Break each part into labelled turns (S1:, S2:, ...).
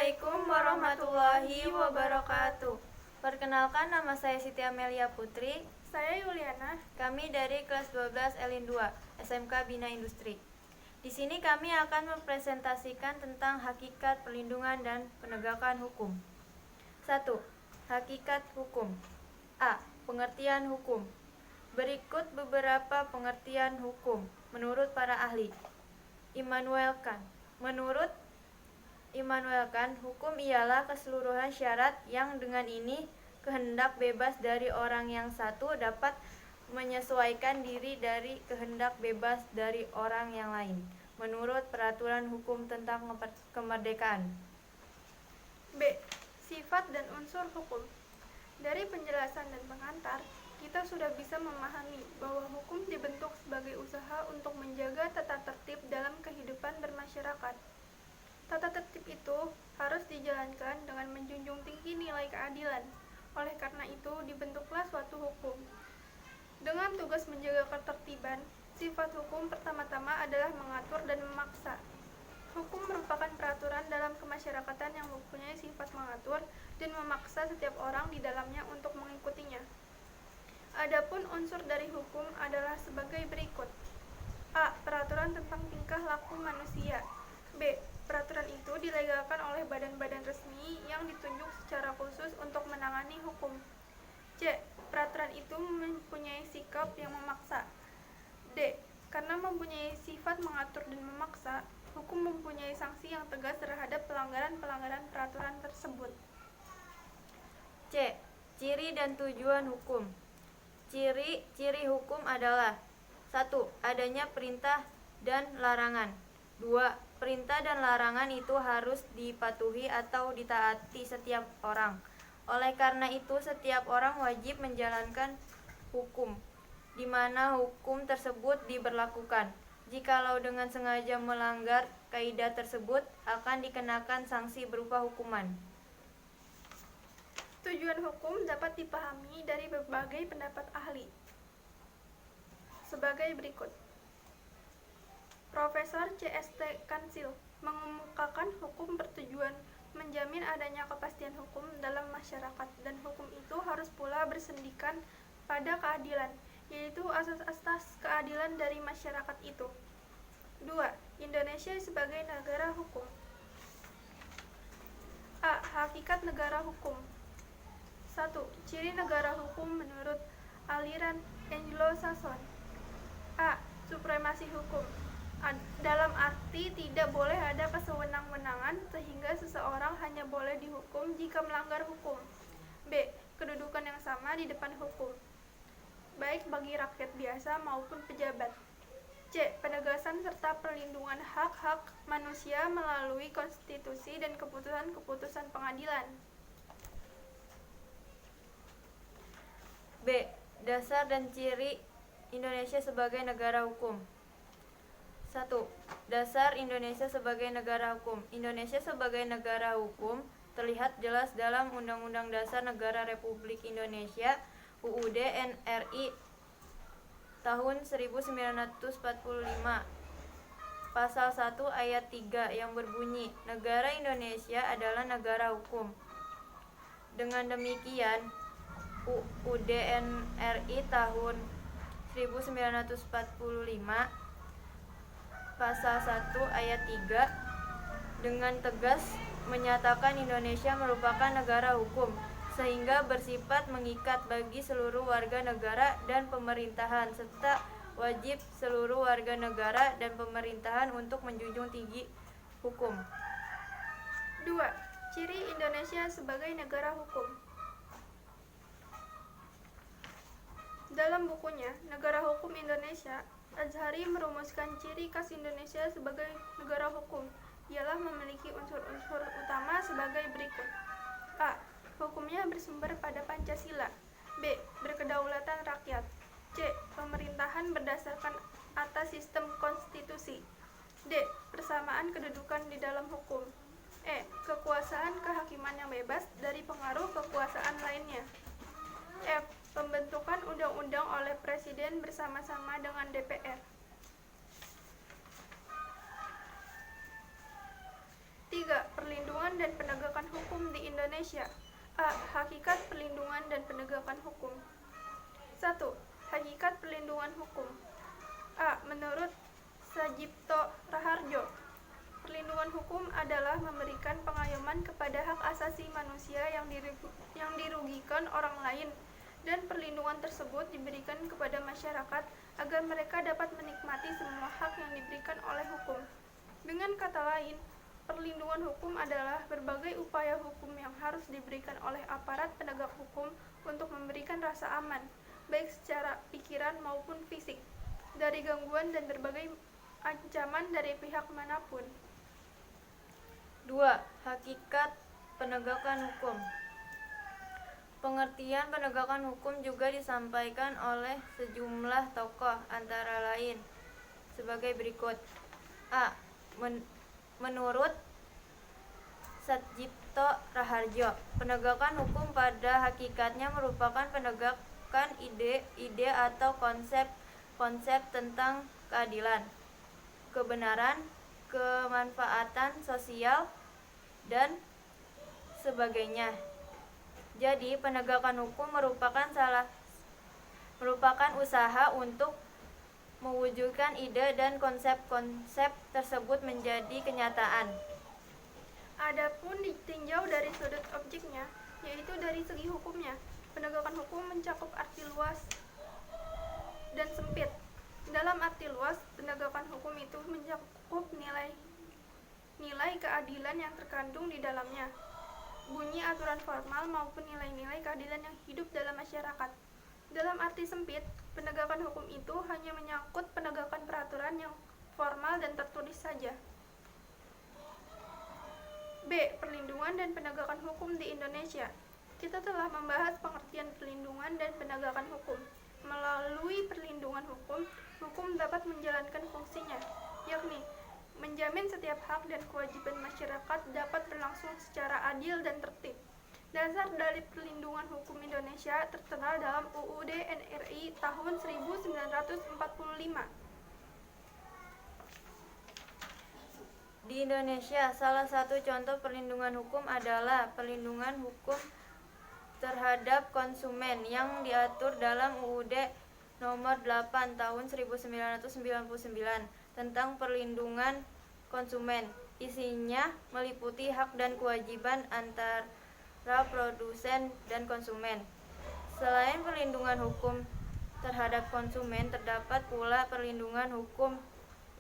S1: Assalamualaikum warahmatullahi wabarakatuh. Perkenalkan, nama saya Siti Amelia Putri.
S2: Saya Yuliana.
S1: Kami dari kelas 12 Elin 2, SMK Bina Industri. Di sini kami akan mempresentasikan tentang hakikat perlindungan dan penegakan hukum. 1. Hakikat hukum. A. Pengertian hukum. Berikut beberapa pengertian hukum menurut para ahli. Immanuel Kant. Menurut Immanuel Kant, hukum ialah keseluruhan syarat yang dengan ini kehendak bebas dari orang yang satu dapat menyesuaikan diri dari kehendak bebas dari orang yang lain, menurut peraturan hukum tentang kemerdekaan.
S2: B. Sifat dan unsur hukum. Dari penjelasan dan pengantar, kita sudah bisa memahami bahwa hukum dibentuk sebagai usaha untuk menjaga tata tertib dalam kehidupan bermasyarakat. Tata tertib itu harus dijalankan dengan menjunjung tinggi nilai keadilan. Oleh karena itu, dibentuklah suatu hukum. Dengan tugas menjaga ketertiban, sifat hukum pertama-tama adalah mengatur dan memaksa. Hukum merupakan peraturan dalam kemasyarakatan yang mempunyai sifat mengatur dan memaksa setiap orang di dalamnya untuk mengikutinya. Adapun unsur dari hukum adalah sebagai berikut. A. Peraturan tentang tingkah laku manusia. B. Peraturan itu dilegalkan oleh badan-badan resmi yang ditunjuk secara khusus untuk menangani hukum. C. Peraturan itu mempunyai sikap yang memaksa. D. Karena mempunyai sifat mengatur dan memaksa, hukum mempunyai sanksi yang tegas terhadap pelanggaran-pelanggaran peraturan tersebut.
S1: C. Ciri dan tujuan hukum. Ciri hukum adalah 1. Adanya perintah dan larangan. 2. Perintah dan larangan itu harus dipatuhi atau ditaati setiap orang. Oleh karena itu, setiap orang wajib menjalankan hukum, di mana hukum tersebut diberlakukan. Jikalau dengan sengaja melanggar kaidah tersebut, akan dikenakan sanksi berupa hukuman.
S2: Tujuan hukum dapat dipahami dari berbagai pendapat ahli. Sebagai berikut. Profesor C.S.T. Kansil mengemukakan hukum bertujuan menjamin adanya kepastian hukum dalam masyarakat, dan hukum itu harus pula bersendikan pada keadilan, yaitu asas-asas keadilan dari masyarakat itu. 2. Indonesia sebagai negara hukum. A. Hakikat negara hukum. 1. Ciri negara hukum menurut aliran Anglo-Saxon. A. Supremasi hukum. Dalam arti tidak boleh ada kesewenang-wenangan sehingga seseorang hanya boleh dihukum jika melanggar hukum. B. Kedudukan yang sama di depan hukum, baik bagi rakyat biasa maupun pejabat. C. Penegasan serta perlindungan hak-hak manusia melalui konstitusi dan keputusan-keputusan pengadilan.
S1: B. Dasar dan ciri Indonesia sebagai negara hukum. 1. Dasar Indonesia sebagai negara hukum. Indonesia sebagai negara hukum terlihat jelas dalam Undang-Undang Dasar Negara Republik Indonesia UUD NRI tahun 1945 Pasal 1 ayat 3 yang berbunyi, negara Indonesia adalah negara hukum. Dengan demikian, UUD NRI tahun 1945 Pasal 1 ayat 3 dengan tegas menyatakan Indonesia merupakan negara hukum, sehingga bersifat mengikat bagi seluruh warga negara dan pemerintahan, serta wajib seluruh warga negara dan pemerintahan untuk menjunjung tinggi hukum.
S2: 2. Ciri Indonesia sebagai negara hukum. Dalam bukunya, Negara Hukum Indonesia, Azhari merumuskan ciri khas Indonesia sebagai negara hukum ialah memiliki unsur-unsur utama sebagai berikut. A. Hukumnya bersumber pada Pancasila. B. Berkedaulatan rakyat. C. Pemerintahan berdasarkan atas sistem konstitusi. D. Persamaan kedudukan di dalam hukum. E. Kekuasaan kehakiman yang bebas dari pengaruh kekuasaan lainnya. F. Pembentukan undang-undang oleh Presiden bersama-sama dengan DPR. 3. Perlindungan dan penegakan Indonesia. A. Hakikat perlindungan dan penegakan hukum. 1. Hakikat perlindungan hukum. A. Menurut Sajipto Raharjo, perlindungan hukum adalah memberikan pengayoman kepada hak asasi manusia yang dirugikan orang lain, dan perlindungan tersebut diberikan kepada masyarakat agar mereka dapat menikmati semua hak yang diberikan oleh hukum. Dengan kata lain, perlindungan hukum adalah berbagai upaya hukum yang harus diberikan oleh aparat penegak hukum untuk memberikan rasa aman, baik secara pikiran maupun fisik, dari gangguan dan berbagai ancaman dari pihak manapun.
S1: 2. Hakikat penegakan hukum. Pengertian penegakan hukum juga disampaikan oleh sejumlah tokoh, antara lain sebagai berikut. A. Menurut Sajipto Raharjo, penegakan hukum pada hakikatnya merupakan penegakan ide atau konsep tentang keadilan, kebenaran, kemanfaatan sosial, dan sebagainya. Jadi, penegakan hukum merupakan usaha untuk mewujudkan ide dan konsep-konsep tersebut menjadi kenyataan.
S2: Adapun ditinjau dari sudut objeknya, yaitu dari segi hukumnya, penegakan hukum mencakup arti luas dan sempit. Dalam arti luas, penegakan hukum itu mencakup nilai keadilan yang terkandung di dalamnya, bunyi aturan formal maupun nilai-nilai keadilan yang hidup dalam masyarakat. Dalam arti sempit, penegakan hukum itu hanya menyangkut penegakan peraturan yang formal dan tertulis saja. B. Perlindungan dan penegakan hukum di Indonesia. Kita telah membahas pengertian perlindungan dan penegakan hukum. Melalui perlindungan hukum, hukum dapat menjalankan fungsinya, yakni menjamin setiap hak dan kewajiban masyarakat dapat berlangsung secara adil dan tertib. Dasar dari perlindungan hukum Indonesia tertera dalam UUD NRI tahun 1945.
S1: Di Indonesia, salah satu contoh perlindungan hukum adalah perlindungan hukum terhadap konsumen yang diatur dalam UUD nomor 8 tahun 1999 tentang perlindungan konsumen. Isinya meliputi hak dan kewajiban antara produsen dan konsumen. Selain perlindungan hukum terhadap konsumen, terdapat pula perlindungan hukum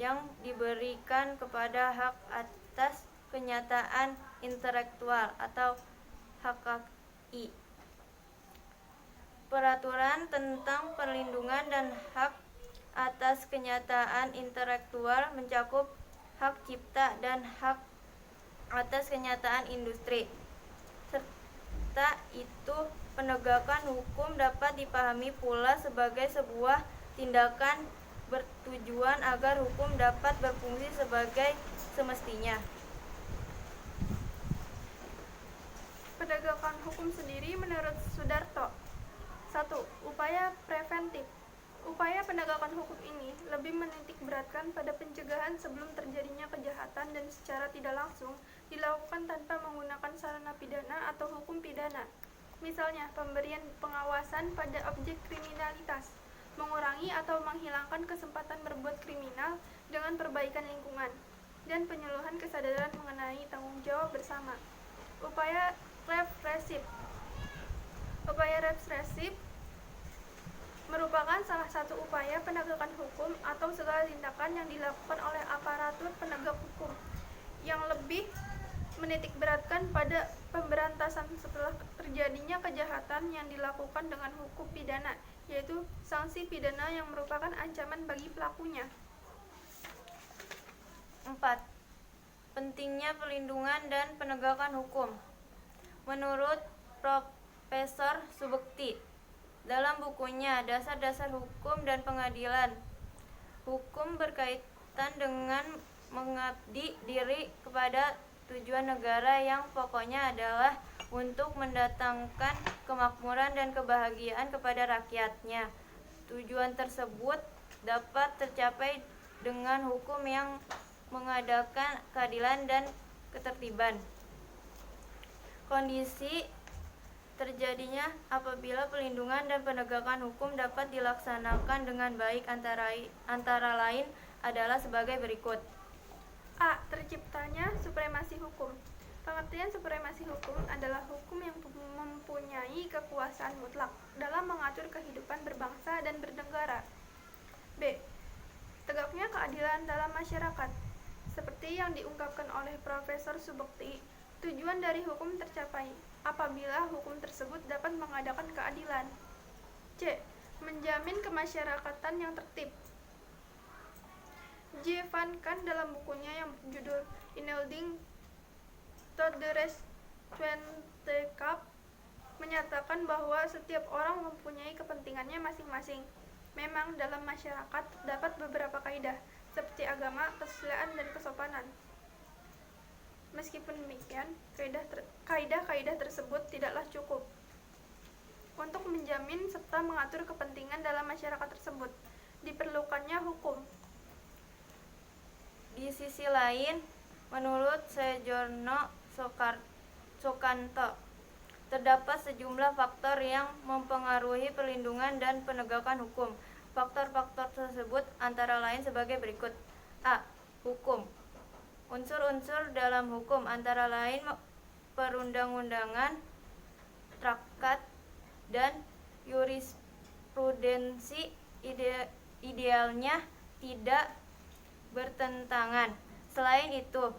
S1: yang diberikan kepada hak atas kenyataan intelektual atau HAKI. Peraturan tentang perlindungan dan hak atas kenyataan intelektual mencakup hak cipta dan hak atas kenyataan industri. Serta itu, penegakan hukum dapat dipahami pula sebagai sebuah tindakan bertujuan agar hukum dapat berfungsi sebagai semestinya.
S2: Penegakan hukum sendiri menurut Sudarto. 1. Upaya preventif. Upaya penegakan hukum ini lebih menitik beratkan pada pencegahan sebelum terjadinya kejahatan dan secara tidak langsung dilakukan tanpa menggunakan sarana pidana atau hukum pidana. Misalnya, pemberian pengawasan pada objek kriminalitas, mengurangi atau menghilangkan kesempatan berbuat kriminal dengan perbaikan lingkungan, dan penyuluhan kesadaran mengenai tanggung jawab bersama. Upaya represif. Upaya represif merupakan salah satu upaya penegakan hukum atau segala tindakan yang dilakukan oleh aparatur penegak hukum yang lebih menitik beratkan pada pemberantasan setelah terjadinya kejahatan yang dilakukan dengan hukum pidana, yaitu sanksi pidana yang merupakan ancaman bagi pelakunya.
S1: 4. Pentingnya perlindungan dan penegakan hukum. Menurut Profesor Subekti, dalam bukunya Dasar-Dasar Hukum dan Pengadilan, hukum berkaitan dengan mengabdi diri kepada tujuan negara yang pokoknya adalah untuk mendatangkan kemakmuran dan kebahagiaan kepada rakyatnya. Tujuan tersebut dapat tercapai dengan hukum yang mengadakan keadilan dan ketertiban. Kondisi terjadinya apabila pelindungan dan penegakan hukum dapat dilaksanakan dengan baik antara lain adalah sebagai berikut.
S2: A. Terciptanya supremasi hukum. Pengertian supremasi hukum adalah hukum yang mempunyai kekuasaan mutlak dalam mengatur kehidupan berbangsa dan bernegara. B. Tegaknya keadilan dalam masyarakat. Seperti yang diungkapkan oleh Profesor Subekti, tujuan dari hukum tercapai apabila hukum tersebut dapat mengadakan keadilan. C. Menjamin kemasyarakatan yang tertib. J. Van Kant dalam bukunya yang berjudul Inhouding tot de Rechtswetenschap menyatakan bahwa setiap orang mempunyai kepentingannya masing-masing. Memang dalam masyarakat terdapat beberapa kaidah, seperti agama, kesusilaan, dan kesopanan. Meskipun demikian, kaidah-kaidah tersebut tidaklah cukup untuk menjamin serta mengatur kepentingan dalam masyarakat tersebut. Diperlukannya hukum.
S1: Di sisi lain, menurut Sejorno Soekanto, terdapat sejumlah faktor yang mempengaruhi perlindungan dan penegakan hukum. Faktor-faktor tersebut antara lain sebagai berikut. A. Hukum. Unsur-unsur dalam hukum antara lain perundang-undangan, traktat, dan jurisprudensi idealnya tidak bertentangan. Selain itu,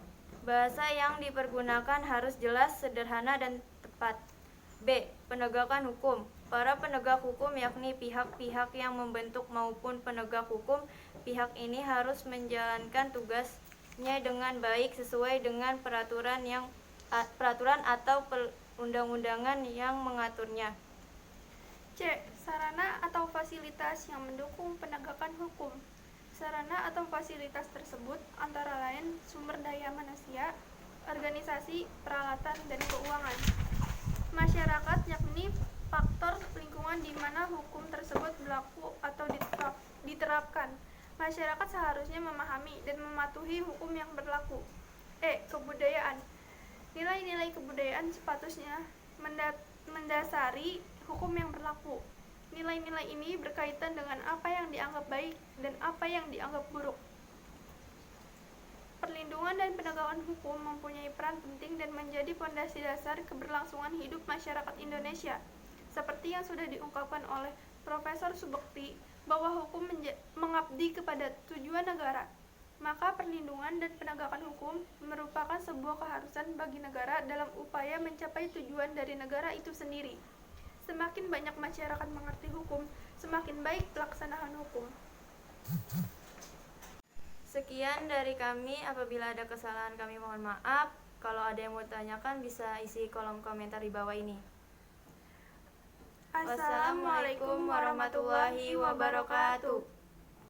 S1: bahasa yang dipergunakan harus jelas, sederhana, dan tepat. B. Penegakan hukum. Para penegak hukum yakni pihak-pihak yang membentuk maupun penegak hukum. Pihak ini harus menjalankan tugasnya dengan baik sesuai dengan peraturan atau perundang-undangan yang mengaturnya.
S2: C. Sarana atau fasilitas yang mendukung penegakan hukum. Sarana atau fasilitas tersebut antara lain sumber daya manusia, organisasi, peralatan, dan keuangan. Masyarakat yakni faktor lingkungan di mana hukum tersebut berlaku atau diterapkan. Masyarakat seharusnya memahami dan mematuhi hukum yang berlaku. E. Kebudayaan. Nilai-nilai kebudayaan sepatutnya mendasari hukum yang berlaku. Nilai-nilai ini berkaitan dengan apa yang dianggap baik dan apa yang dianggap buruk. Perlindungan dan penegakan hukum mempunyai peran penting dan menjadi fondasi dasar keberlangsungan hidup masyarakat Indonesia. Seperti yang sudah diungkapkan oleh Profesor Subekti, bahwa hukum mengabdi kepada tujuan negara. Maka perlindungan dan penegakan hukum merupakan sebuah keharusan bagi negara dalam upaya mencapai tujuan dari negara itu sendiri. Semakin banyak masyarakat mengerti hukum, semakin baik pelaksanaan hukum.
S1: Sekian dari kami. Apabila ada kesalahan kami mohon maaf. Kalau ada yang mau ditanyakan bisa isi kolom komentar di bawah ini.
S2: Assalamualaikum warahmatullahi wabarakatuh.